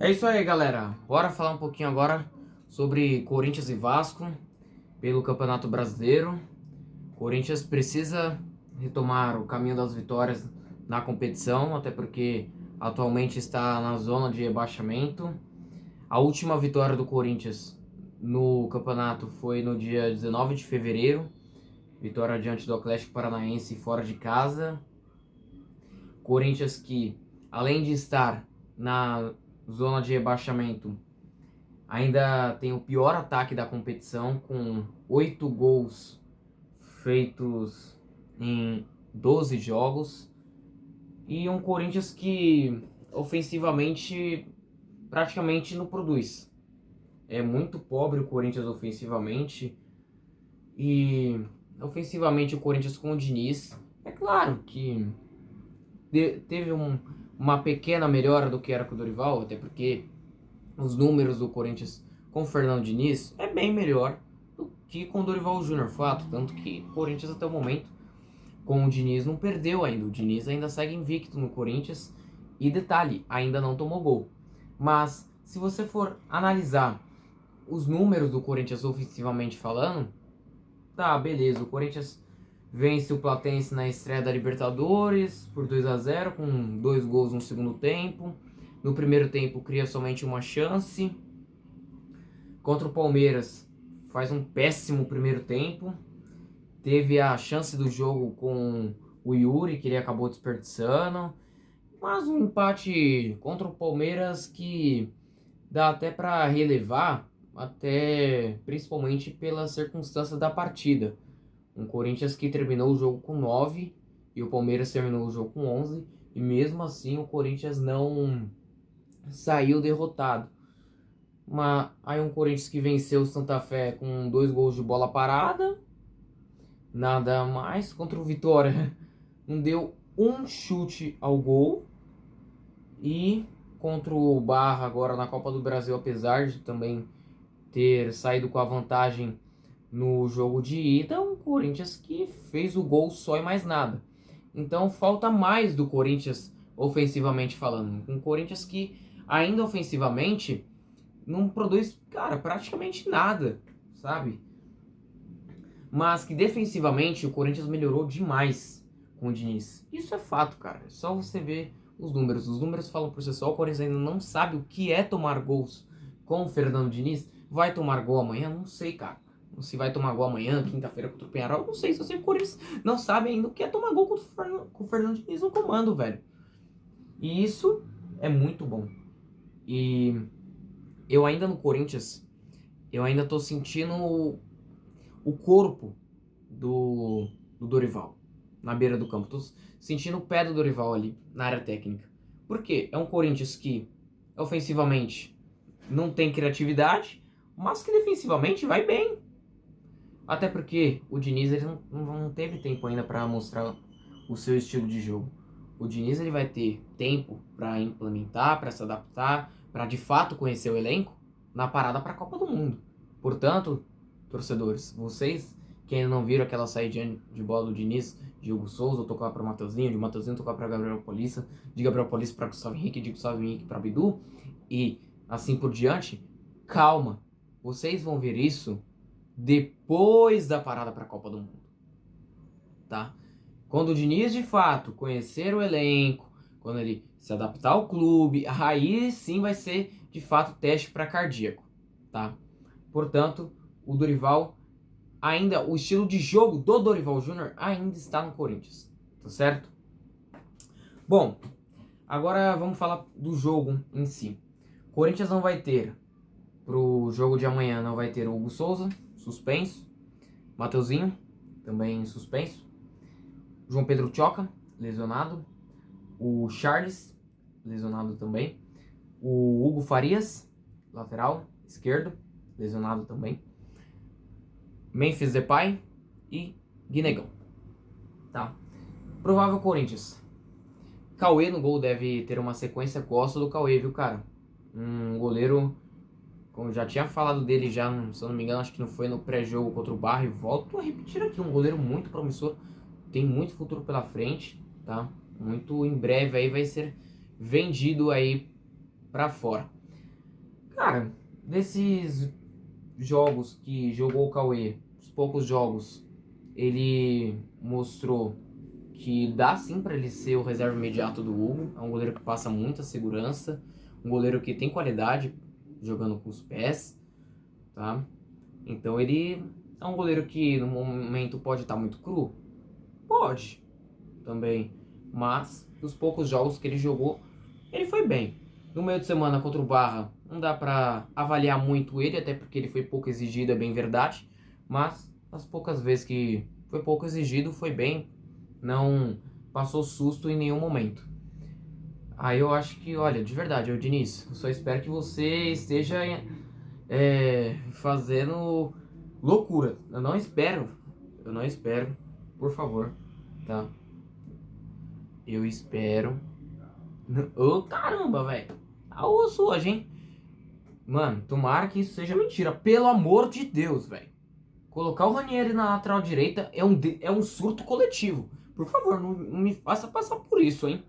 É isso aí, galera. Bora falar um pouquinho agora sobre Corinthians e Vasco pelo Campeonato Brasileiro. Corinthians precisa retomar o caminho das vitórias na competição, até porque atualmente está na zona de rebaixamento. A última vitória do Corinthians no campeonato foi no dia 19 de fevereiro, vitória diante do Atlético Paranaense fora de casa. Corinthians que, além de estar na zona de rebaixamento, ainda tem o pior ataque da competição, com 8 gols feitos em 12 jogos. E um Corinthians que ofensivamente praticamente não produz. É muito pobre o Corinthians ofensivamente. E ofensivamente o Corinthians com o Diniz, é claro que teve uma pequena melhora do que era com o Dorival, até porque os números do Corinthians com o Fernando Diniz é bem melhor do que com o Dorival Júnior, fato. Tanto que o Corinthians até o momento, com o Diniz, não perdeu ainda. O Diniz ainda segue invicto no Corinthians. E detalhe, ainda não tomou gol. Mas se você for analisar os números do Corinthians ofensivamente falando, tá, beleza, o Corinthians vence o Platense na estreia da Libertadores por 2-0 com 2 gols no segundo tempo. No primeiro tempo cria somente uma chance. Contra o Palmeiras faz um péssimo primeiro tempo. Teve a chance do jogo com o Yuri, que ele acabou desperdiçando. Mas um empate contra o Palmeiras que dá até para relevar, até principalmente pela circunstância da partida. Um Corinthians que terminou o jogo com 9 e o Palmeiras terminou o jogo com 11. E mesmo assim o Corinthians não saiu derrotado. Aí um Corinthians que venceu o Santa Fé com 2 gols de bola parada. Nada mais. Contra o Vitória não deu um chute ao gol. E contra o Barra agora na Copa do Brasil, apesar de também ter saído com a vantagem no jogo de ida, um Corinthians que fez o gol só e mais nada. Então falta mais do Corinthians ofensivamente falando. Um Corinthians que ainda ofensivamente não produz, cara, praticamente nada, sabe? Mas que defensivamente o Corinthians melhorou demais com o Diniz. Isso é fato, cara. É só você ver os números. Os números falam por si só. O Corinthians ainda não sabe o que é tomar gols com o Fernando Diniz. Vai tomar gol amanhã? Não sei, cara. Se vai tomar gol amanhã, quinta-feira contra o Penharol, não sei. Se você, o Corinthians não sabe ainda o que é tomar gol com o Fernando Diniz no comando, velho. E isso é muito bom. E eu ainda no Corinthians, eu ainda tô sentindo o corpo do Dorival na beira do campo. Tô sentindo o pé do Dorival ali na área técnica. Por quê? É um Corinthians que ofensivamente não tem criatividade, mas que defensivamente vai bem. Até porque o Diniz ele não teve tempo ainda para mostrar o seu estilo de jogo. O Diniz ele vai ter tempo para implementar, para se adaptar, para de fato conhecer o elenco na parada para a Copa do Mundo. Portanto, torcedores, vocês que ainda não viram aquela saída de bola do Diniz, de Hugo Souza tocar para o Mateuzinho, de Mateuzinho tocar para Gabriel Polissa, de Gabriel Polissa para Gustavo Henrique, de Gustavo Henrique para Bidu e assim por diante, calma. Vocês vão ver isso depois da parada para a Copa do Mundo, tá? Quando o Diniz de fato conhecer o elenco, quando ele se adaptar ao clube, aí sim vai ser de fato teste para cardíaco, tá? Portanto, o Dorival ainda, o estilo de jogo do Dorival Júnior ainda está no Corinthians, tá certo? Bom, agora vamos falar do jogo em si. Corinthians não vai ter, pro jogo de amanhã, não vai ter o Hugo Souza, suspenso. Mateuzinho, também suspenso. João Pedro Choca, lesionado. O Charles, lesionado também. O Hugo Farias, lateral esquerdo, lesionado também. Memphis Depay e Guinegão. Tá. Provável Corinthians. Cauê no gol deve ter uma sequência. Gosto do Cauê, viu, cara? Um goleiro, como eu já tinha falado dele já, se eu não me engano, acho que não foi no pré-jogo contra o Barra. E volto a repetir aqui, um goleiro muito promissor. Tem muito futuro pela frente, tá? Muito em breve aí vai ser vendido aí pra fora. Cara, desses jogos que jogou o Cauê, os poucos jogos, ele mostrou que dá sim pra ele ser o reserva imediato do Hugo. É um goleiro que passa muita segurança, um goleiro que tem qualidade jogando com os pés, tá? Então ele é um goleiro que no momento pode estar muito cru, pode também, mas os poucos jogos que ele jogou, ele foi bem. No meio de semana contra o Barra, não dá pra avaliar muito ele, até porque ele foi pouco exigido, é bem verdade, mas as poucas vezes que foi pouco exigido, foi bem, não passou susto em nenhum momento. Aí eu acho que, olha, de verdade, eu, Diniz, eu só espero que você esteja fazendo loucura. Eu não espero, por favor, tá? Eu espero. Ô, caramba, velho. A osso hoje, hein? Mano, tomara que isso seja mentira. Pelo amor de Deus, velho. Colocar o Ranieri na lateral direita é um surto coletivo. Por favor, não me faça passar por isso, hein?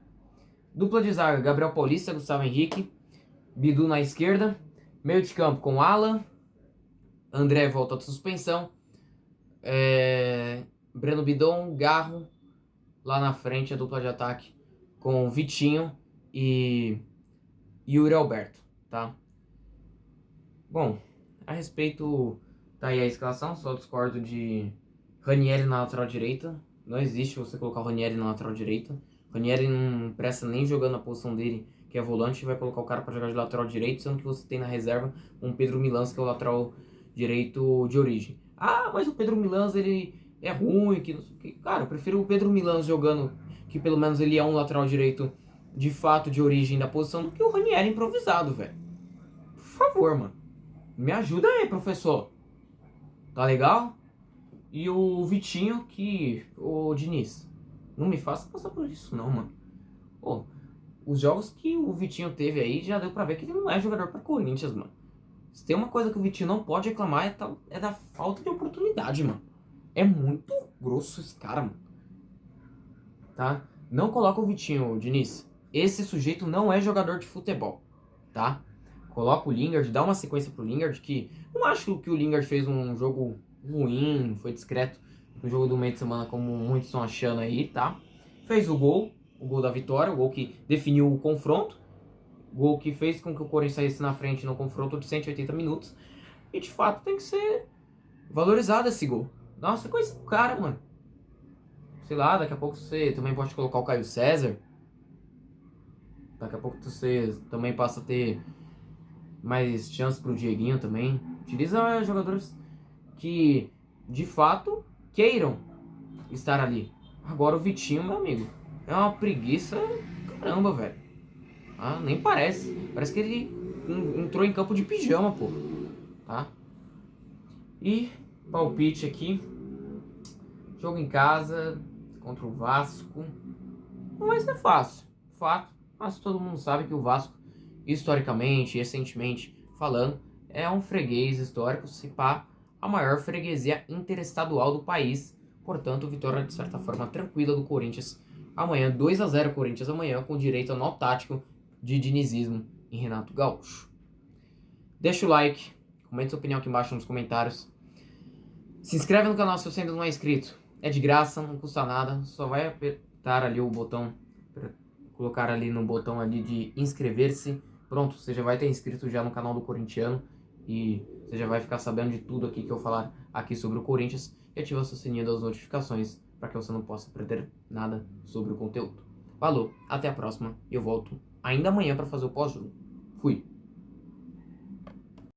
Dupla de zaga, Gabriel Paulista, Gustavo Henrique. Bidu na esquerda. Meio de campo com Alan. André volta de suspensão. Breno Bidon, Garro. Lá na frente, a dupla de ataque com Vitinho e Yuri Alberto, tá? Bom, a respeito, tá aí a escalação, só discordo de Ranieri na lateral direita. Não existe você colocar o Ranieri na lateral direita. Ranieri não presta nem jogando a posição dele, que é volante, e vai colocar o cara para jogar de lateral direito, sendo que você tem na reserva um Pedro Milans, que é o lateral direito de origem. Ah, mas o Pedro Milans, ele é ruim, que não sei o que. Cara, eu prefiro o Pedro Milans jogando, que pelo menos ele é um lateral direito de fato de origem da posição, do que o Ranieri improvisado, velho. Por favor, mano. Me ajuda aí, professor. Tá legal? E o Vitinho, que... Ô, Diniz, não me faça passar por isso, não, mano. Pô, os jogos que o Vitinho teve aí, já deu pra ver que ele não é jogador pra Corinthians, mano. Se tem uma coisa que o Vitinho não pode reclamar, é da falta de oportunidade, mano. É muito grosso esse cara, mano. Tá? Não coloca o Vitinho, Diniz. Esse sujeito não é jogador de futebol, tá? Coloca o Lingard, dá uma sequência pro Lingard, que não acho que o Lingard fez um jogo ruim, foi discreto no jogo do meio de semana, como muitos estão achando aí, tá? Fez o gol da vitória, o gol que definiu o confronto, o gol que fez com que o Corinthians saísse na frente no confronto de 180 minutos, e de fato tem que ser valorizado esse gol. Dá uma sequência pro cara, mano. Sei lá, daqui a pouco você também pode colocar o Caio César. Daqui a pouco você também passa a ter mais chance pro Dieguinho também. Utiliza jogadores que de fato queiram estar ali. Agora o Vitinho, meu amigo, é uma preguiça, caramba, velho. Ah, nem parece. Parece que ele entrou em campo de pijama, pô. Tá? E palpite aqui. Jogo em casa contra o Vasco. Não vai ser fácil, fato. Mas todo mundo sabe que o Vasco, historicamente, recentemente falando, é um freguês histórico, se pá, a maior freguesia interestadual do país. Portanto, vitória de certa forma tranquila do Corinthians. Amanhã, 2-0 Corinthians amanhã, com direito a nó tático de dinizismo em Renato Gaúcho. Deixa o like, comenta sua opinião aqui embaixo nos comentários. Se inscreve no canal se você ainda não é inscrito. É de graça, não custa nada, só vai apertar ali o botão, colocar ali no botão ali de inscrever-se. Pronto, você já vai ter inscrito já no canal do Corintiano e você já vai ficar sabendo de tudo aqui que eu falar aqui sobre o Corinthians e ativa o seu sininho das notificações para que você não possa perder nada sobre o conteúdo. Falou, até a próxima e eu volto ainda amanhã para fazer o pós-jogo. Fui!